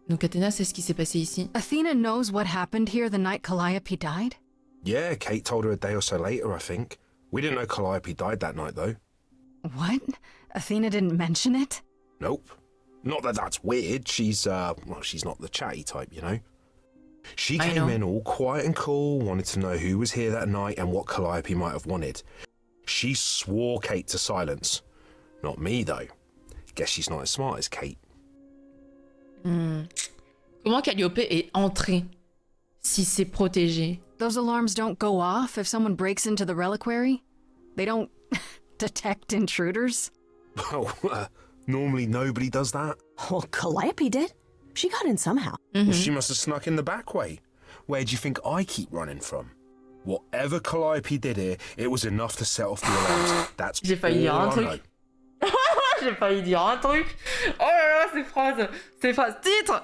Donc Athéna, c'est ce qui s'est passé ici. Athena knows what happened here the night Calliope died? Yeah, Kate told her a day or so later, I think. We didn't know Calliope died that night, though. What? Athena didn't mention it? Nope. Not that that's weird. She's not the chatty type, you know. She I came know. in all quiet and cool, wanted to know who was here that night and what Calliope might have wanted. She swore Kate to silence. Not me, though. Guess she's not as smart as Kate. Comment Calliope est entrée si c'est protégé? Those alarms don't go off if someone breaks into the reliquary? They don't detect intruders? Well, normally nobody does that. Well, Calliope did. She got in somehow. Well, she must have snuck in the back way. Where do you think I keep running from? Whatever Calliope did here, it was enough to set off the alarms. That's J'ai failli dire un all I truc. know. J'ai failli dire un truc. Oh là là, ces phrases titre.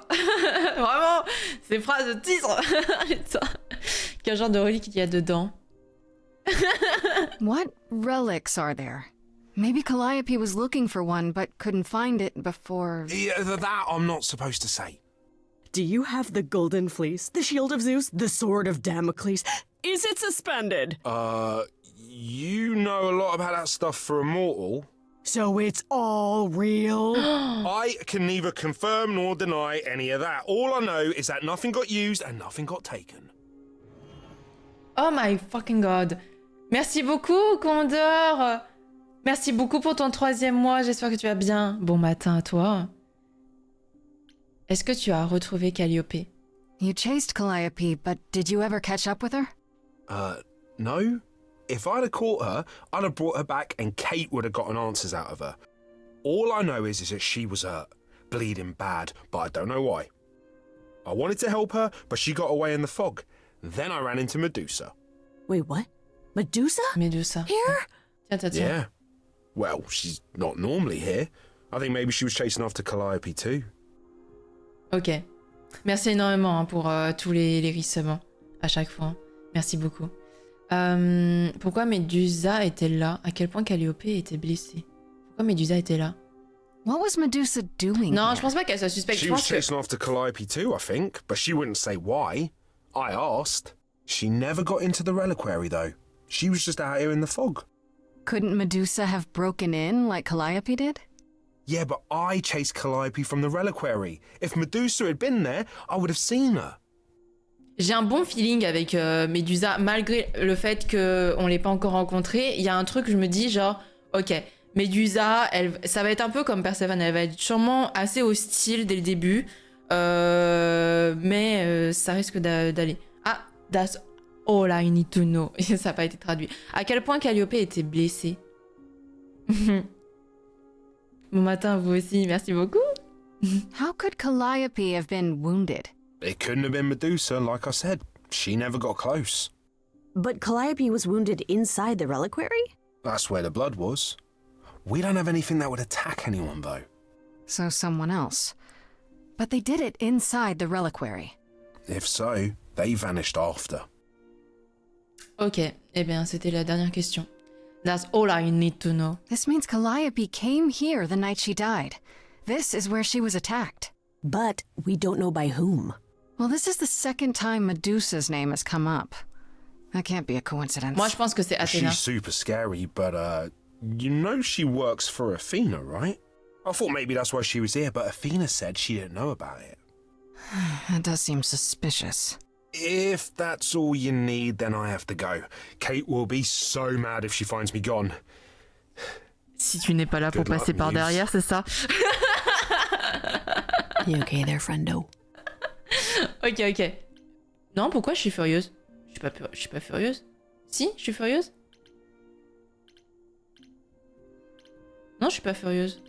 Vraiment, ces phrases titre. Putain. Quel genre de relique il y a dedans? What relics are there? Maybe Calliope was looking for one but couldn't find it before... Yeah, that I'm not supposed to say. Do you have the golden fleece, the shield of Zeus, the sword of Damocles? Is it suspended? You know a lot about that stuff for a mortal. So it's all real? I can neither confirm nor deny any of that. All I know is that nothing got used and nothing got taken. Oh my fucking god. Merci beaucoup, Condor. Merci beaucoup pour ton 3e mois. J'espère que tu vas bien. Bon matin à toi. Est-ce que tu as retrouvé Calliope? You chased Calliope, but did you ever catch up with her? No. If I'd have caught her, I'd have brought her back and Kate would have gotten answers out of her. All I know is that she was hurt, bleeding bad, but I don't know why. I wanted to help her, but she got away in the fog. Then I ran into Medusa. Wait, what? Medusa? Medusa. Here? Tiens. Yeah. Well, she's not normally here. I think maybe she was chasing after Calliope too. Ok. Merci énormément hein, pour tous les resubs à chaque fois. Merci beaucoup. Pourquoi Medusa était là? À quel point Calliope était blessée? Pourquoi Medusa était là? What was Medusa doing Non, here? je pense pas qu'elle soit suspecte. She Je was pense que... chasing after Calliope too, I think, but she wouldn't say why. I asked. She never got into the reliquary though. She was just out here in the fog. Couldn't Medusa have broken in like Calliope did? Yeah, but I chased Calliope from the reliquary. If Medusa had been there, I would have seen her. J'ai un bon feeling avec Medusa, malgré le fait qu'on l'ait pas encore rencontrée. Il y a un truc, je me dis genre, ok, Medusa, ça va être un peu comme Perséphone, elle va être sûrement assez hostile dès le début, mais ça risque d'aller. Ah, that's all I need to know. Ça n'a pas été traduit. À quel point Calliope était blessée. Bon matin, vous aussi, merci beaucoup. How could Calliope have been wounded? It couldn't have been Medusa, like I said. She never got close. But Calliope was wounded inside the reliquary? That's where the blood was. We don't have anything that would attack anyone, though. So someone else. But they did it inside the reliquary. If so, they vanished after. Ok, eh bien, c'était la dernière question. That's all I need to know. This means Calliope came here the night she died. This is where she was attacked. But we don't know by whom. Well, this is the second time Medusa's name has come up. That can't be a coincidence. Moi, je pense que c'est Athéna. She's super scary, but, you know she works for Athena, right? I thought maybe that's why she was here, but Athena said she didn't know about it. That does seem suspicious. If that's all you need, then I have to go. Kate will be so mad if she finds me gone. si tu n'es pas là pour Good luck, passer par Muse. derrière, c'est ça? You okay there, friendo? Ok. Non, pourquoi je suis furieuse? Je suis pas furieuse. Si, je suis furieuse. Non, je suis pas furieuse.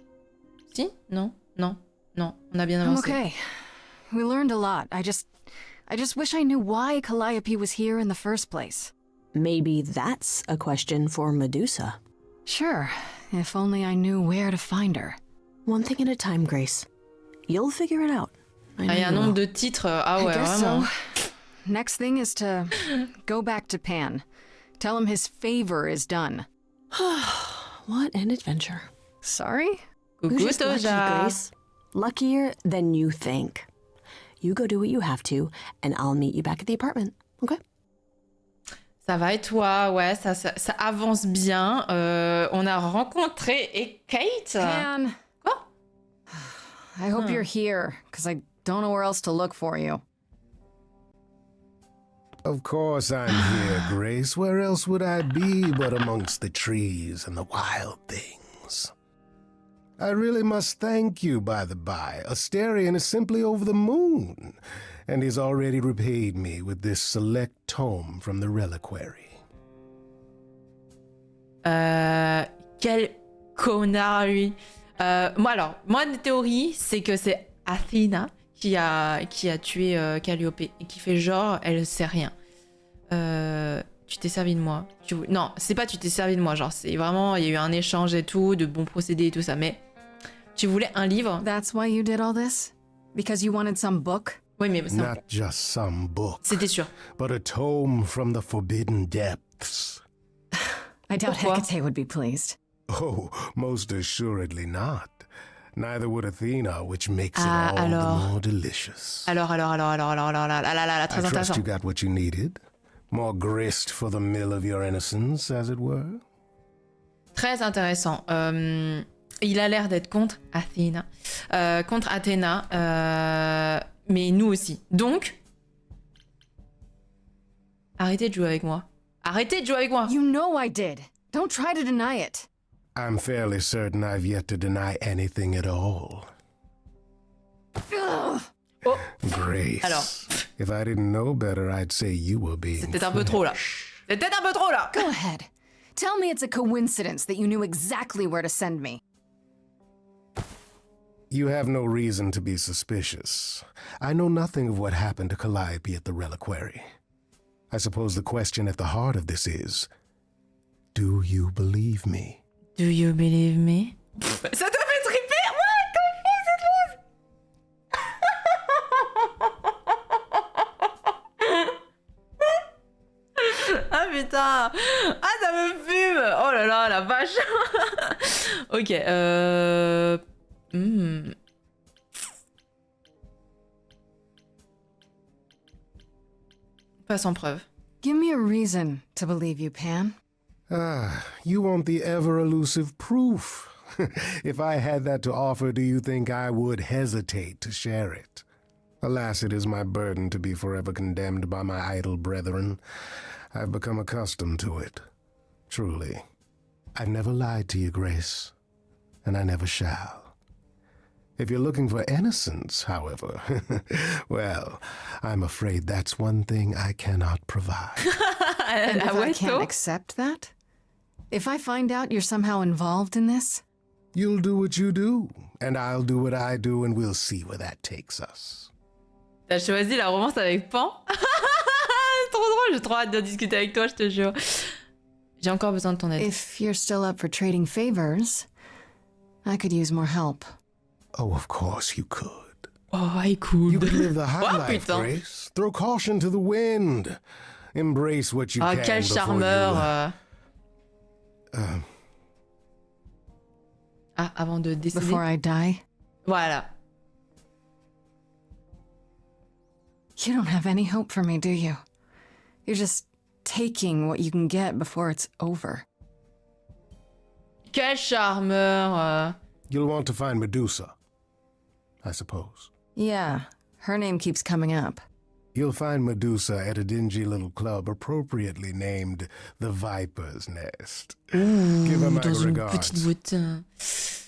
Si? Non, on a bien I'm avancé. okay. We learned a lot. I just wish I knew why Calliope was here in the first place. Maybe that's a question for Medusa. Sure, if only I knew where to find her. One thing at a time, Grace. You'll figure it out. I know Ah, il y a un you nombre will. de titres. Ah I ouais, guess vraiment. so. Next thing is to go back to Pan. Tell him his favor is done. What an adventure. Sorry? You're Coucou just lucky, Toja. Grace. Luckier than you think. You go do what you have to, and I'll meet you back at the apartment, okay? Ça va et toi? Ouais, ça avance bien. On a rencontré et Kate. Pan! Quoi? I hope you're here, because I don't know where else to look for you. Of course I'm here, Grace. Where else would I be but amongst the trees and the wild things? I really must thank you, by the by. Asterion is simply over the moon, and he's already repaid me with this select tome from the reliquary. Quel connard, lui. Moi, une théorie, c'est que c'est Athena qui a tué Calliope et qui fait genre, elle sait rien. Tu t'es servi de moi. Non, c'est pas tu t'es servi de moi, genre, c'est vraiment, il y a eu un échange et tout, de bons procédés et tout ça, mais tu voulais un livre. That's why you did all this? Because you wanted some book? Oui, mais Not just some book, c'était sûr. but a tome from the forbidden depths. I doubt Pourquoi? Hecate would be pleased. Oh, most assuredly not. Neither would Athena, which makes it all alors. the more delicious. Alors, très I trust intéressant. you got what you needed. More grist for the mill of your innocence, as it were. Très intéressant. Il a l'air d'être contre Athéna. Mais nous aussi. Donc, arrêtez de jouer avec moi. Arrêtez de jouer avec moi. You know I did. Don't try to deny it. I'm fairly certain I've yet to deny anything at all. Ugh. Oh, Grace. alors, If I didn't know better, I'd say you were being c'était un peu trop là. foolish. C'était un peu trop là. Go ahead. Tell me it's a coincidence that you knew exactly where to send me. You have no reason to be suspicious. I know nothing of what happened to Calliope at the reliquary. I suppose the question at the heart of this is, do you believe me? Do you believe me? Ça te fait triper? Ouais, t'es fou, c'est trop. Ah putain. Ah, ça me fume. Oh là là, la vache. Ok, Pas sans preuve. Give me a reason to believe you, Pan. Ah, you want the ever-elusive proof. If I had that to offer, do you think I would hesitate to share it? Alas, it is my burden to be forever condemned by my idle brethren. I've become accustomed to it. Truly. I've never lied to you, Grace, and I never shall. If you're looking for innocence, however, well, I'm afraid that's one thing I cannot provide. And if Ah ouais, I can't toi? accept that? If I find out you're somehow involved in this? You'll do what you do, and I'll do what I do, and we'll see where that takes us. T'as choisi la romance avec Pan? C'est trop drôle, j'ai trop hâte de discuter avec toi, je te jure. J'ai encore besoin de ton aide. If you're still up for trading favors, I could use more help. Oh, of course you could. Oh, écoute. You could live the high Oh, life, putain. Grace. Throw caution to the wind. Embrace what you Ah, can quel before charmeur. you... Ah, avant de décider. Before I die? Voilà. You don't have any hope for me, do you? You're just taking what you can get before it's over. Quel charmeur. You'll want to find Medusa, I suppose. Yeah, her name keeps coming up. You'll find Medusa at a dingy little club appropriately named the Viper's Nest. Give her my Dans une regards. petite boîte.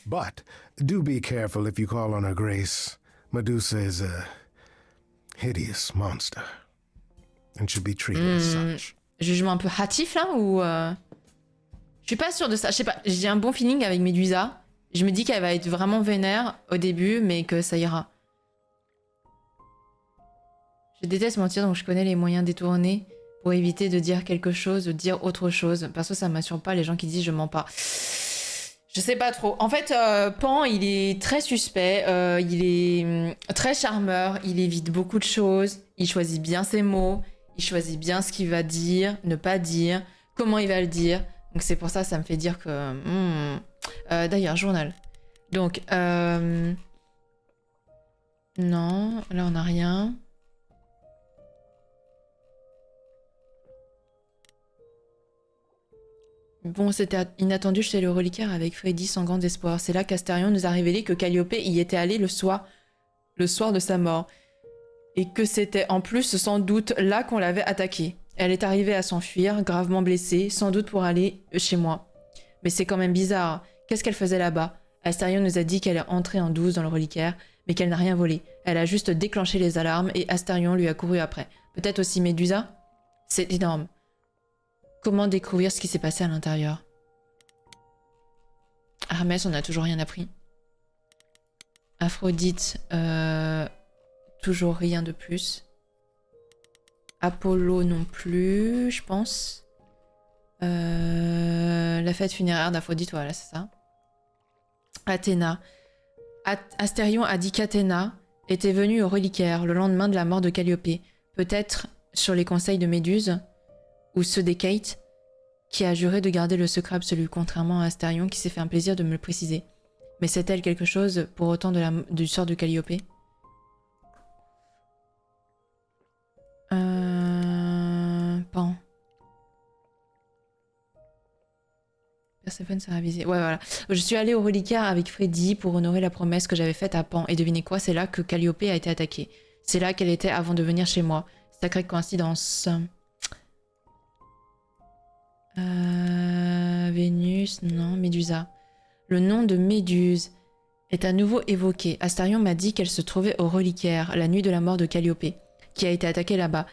But do be careful if you call on her grace. Medusa is a hideous monster and should be treated as such. Jugement un peu hâtif là ou je suis pas sûre de ça. Je sais pas, j'ai un bon feeling avec Medusa. Je me dis qu'elle va être vraiment vénère au début, mais que ça ira. Je déteste mentir, donc je connais les moyens détournés pour éviter de dire quelque chose, de dire autre chose. Perso, ça m'assure pas les gens qui disent je mens pas. Je sais pas trop. En fait, Pan, il est très suspect, il est très charmeur, il évite beaucoup de choses, il choisit bien ses mots, il choisit bien ce qu'il va dire, ne pas dire, comment il va le dire. Donc c'est pour ça, ça me fait dire que... D'ailleurs, journal. Donc, non, là on n'a rien. Bon, c'était inattendu chez le reliquaire avec Freddy sans grand espoir. C'est là qu'Astérion nous a révélé que Calliope y était allé le soir de sa mort. Et que c'était en plus sans doute là qu'on l'avait attaqué. Elle est arrivée à s'enfuir, gravement blessée, sans doute pour aller chez moi. Mais c'est quand même bizarre. Qu'est-ce qu'elle faisait là-bas? Astérion nous a dit qu'elle est entrée en douce dans le reliquaire, mais qu'elle n'a rien volé. Elle a juste déclenché les alarmes et Astérion lui a couru après. Peut-être aussi Médusa? C'est énorme. Comment découvrir ce qui s'est passé à l'intérieur? Hermès, on n'a toujours rien appris. Aphrodite, toujours rien de plus. Apollo non plus, je pense. La fête funéraire d'Aphrodite, voilà, c'est ça. Athéna. Astérion a dit qu'Athéna était venue au reliquaire le lendemain de la mort de Calliope. Peut-être sur les conseils de Méduse ou ceux des Kate, qui a juré de garder le secret absolu, contrairement à Astérion qui s'est fait un plaisir de me le préciser. Mais sait-elle quelque chose pour autant du sort de Calliope? Pan. Perséphone sera avisée. Ouais, voilà. Je suis allée au reliquaire avec Freddy pour honorer la promesse que j'avais faite à Pan. Et devinez quoi? C'est là que Calliope a été attaquée. C'est là qu'elle était avant de venir chez moi. Sacrée coïncidence. Vénus, non, Médusa. Le nom de Méduse est à nouveau évoqué. Astérion m'a dit qu'elle se trouvait au reliquaire la nuit de la mort de Calliope, qui a été attaquée là-bas.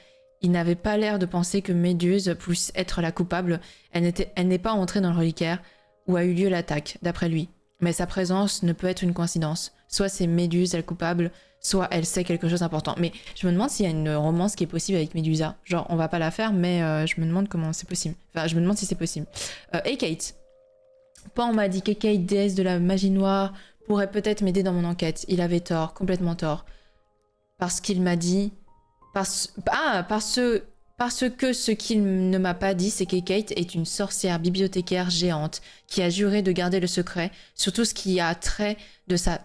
Il n'avait pas l'air de penser que Méduse puisse être la coupable. Elle n'est pas entrée dans le reliquaire où a eu lieu l'attaque, d'après lui. Mais sa présence ne peut être une coïncidence. Soit c'est Méduse la coupable, soit elle sait quelque chose d'important. Mais je me demande s'il y a une romance qui est possible avec Médusa. Genre, on va pas la faire, mais je me demande comment c'est possible. Enfin, je me demande si c'est possible. Et Kate. Pan m'a dit que Kate, déesse de la magie noire, pourrait peut-être m'aider dans mon enquête. Il avait tort, complètement tort. Parce qu'il m'a dit... Parce que ce qu'il ne m'a pas dit, c'est que Kate est une sorcière bibliothécaire géante qui a juré de garder le secret sur tout ce qui a trait de sa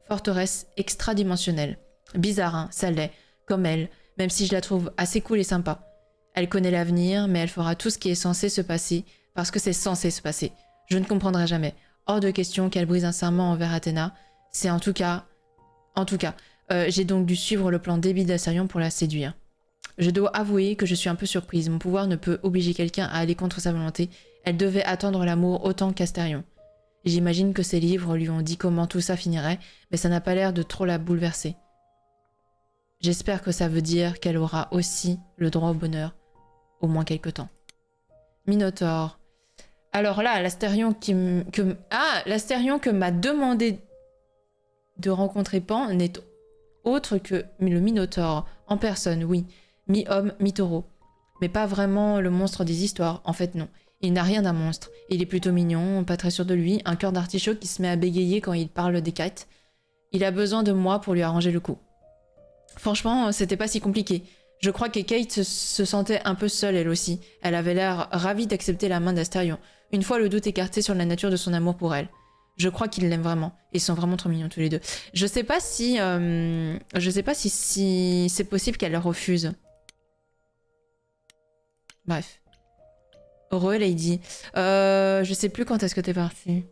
forteresse extradimensionnelle. Bizarre, hein, ça l'est, comme elle, même si je la trouve assez cool et sympa. Elle connaît l'avenir, mais elle fera tout ce qui est censé se passer, parce que c'est censé se passer. Je ne comprendrai jamais. Hors de question qu'elle brise un serment envers Athéna. C'est en tout cas, j'ai donc dû suivre le plan débile d'Astérion pour la séduire. Je dois avouer que je suis un peu surprise. Mon pouvoir ne peut obliger quelqu'un à aller contre sa volonté. Elle devait attendre l'amour autant qu'Astérion. J'imagine que ses livres lui ont dit comment tout ça finirait, mais ça n'a pas l'air de trop la bouleverser. J'espère que ça veut dire qu'elle aura aussi le droit au bonheur, au moins quelque temps. Minotaure. Alors là, l'Astérion que m'a demandé de rencontrer Pan n'est autre que le Minotaure, en personne, oui. Mi-homme, mi-taureau. Mais pas vraiment le monstre des histoires, en fait non. Il n'a rien d'un monstre. Il est plutôt mignon, pas très sûr de lui, un cœur d'artichaut qui se met à bégayer quand il parle des Kate. Il a besoin de moi pour lui arranger le coup. Franchement, c'était pas si compliqué. Je crois que Kate se sentait un peu seule elle aussi. Elle avait l'air ravie d'accepter la main d'Astérion, une fois le doute écarté sur la nature de son amour pour elle. Je crois qu'il l'aime vraiment. Ils sont vraiment trop mignons tous les deux. Je sais pas si c'est possible qu'elle le refuse. Bref. Heureux, Lady. Je sais plus quand est-ce que t'es parti.